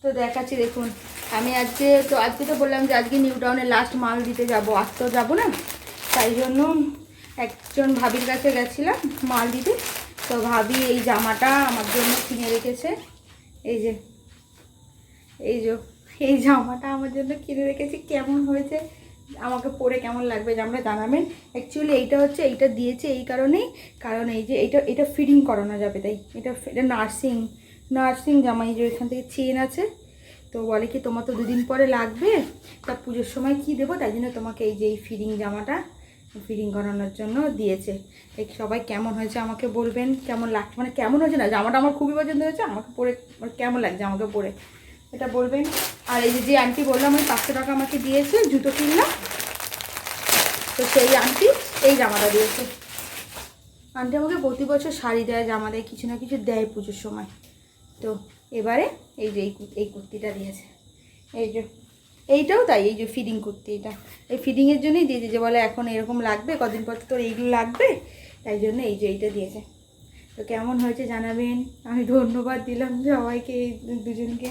তো দেখাচ্ছি দেখুন, আমি আজকে তো বললাম যে আজকে নিউ টাউনে লাস্ট মাল দিতে যাব, আজ তো যাবো না, তাই জন্য একজন ভাবির কাছে গেছিলাম মাল দিতে। তো ভাবি এই জামাটা আমার জন্য কিনে রেখেছে, এই যে এই জামাটা আমার জন্য কিনে রেখেছি। কেমন হয়েছে, আমাকে পরে কেমন লাগবে আমরা জানাবেন। অ্যাকচুয়ালি এইটা দিয়েছে এই কারণেই, কারণ এই যে এটা ফিটিং করানো যাবে, তাই এটা নার্সিং জামা। এই যে এখান থেকে চেন আছে, তো বলে কি তোমার তো দুদিন পরে লাগবে, তা পুজোর সময় কি দেবো, তাই জন্য তোমাকে এই যে এই ফিটিং জামাটা ফিটিং করানোর জন্য দিয়েছে। এই সবাই কেমন হয়েছে আমাকে বলবেন, কেমন লাগছে, মানে কেমন হয়েছে না, জামাটা আমার খুবই পছন্দ হয়েছে, আমাকে পরে কেমন লাগছে আমাকে পরে এটা বলবেন। আর এই যে আন্টি বললাম ওই 500 টাকা আমাকে দিয়েছে জুতো কিনলাম, তো সেই আন্টি এই জামাটা দিয়েছে। আন্টি আমাকে প্রতি বছর শাড়ি দেয়, জামা দেয়, কিছু না কিছু দেয় পুজোর সময়। তো এবারে এই যে এই কুর্তিটা দিয়েছে, এই যে এইটাও তাই, এই যে ফিডিং কুর্তি, এটা এই ফিডিংয়ের জন্যই দিয়েছে, যে বলে এখন এরকম লাগবে, কদিন পর তোর এইগুলো লাগবে, তাই জন্য এই যে এইটা দিয়েছে। তো কেমন হয়েছে জানাবেন। আমি ধন্যবাদ দিলাম সবাইকে, এই দুজনকে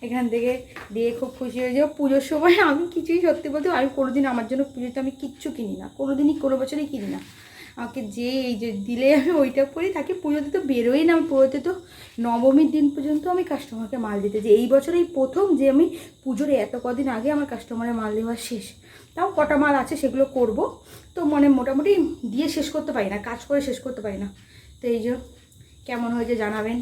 এখান থেকে দিয়ে খুব খুশি হয়ে যাবো। পুজোর সময় আমি কিছুই সত্যি বলতে আমি কোনোদিন আমার জন্য পুজোতে আমি কিচ্ছু কিনি না, কোনোদিনই কোনো বছরই কিনি না। আমাকে যে এই যে দিলে আমি ওইটা পরে থাকি, পুজোতে তো বেরোই না, আমি পুজোতে তো নবমীর দিন পর্যন্ত আমি কাস্টমারকে মাল দিতে, যে এই বছর এই প্রথম যে আমি পুজোর এত কদিন আগে আমার কাস্টমারের মাল দেওয়া শেষ। তাও কটা মাল আছে সেগুলো করব, তো মানে মোটামুটি দিয়ে শেষ করতে পারি না, কাজ করে শেষ করতে পারি না। তো এই যে কেমন হয়েছে জানাবেন।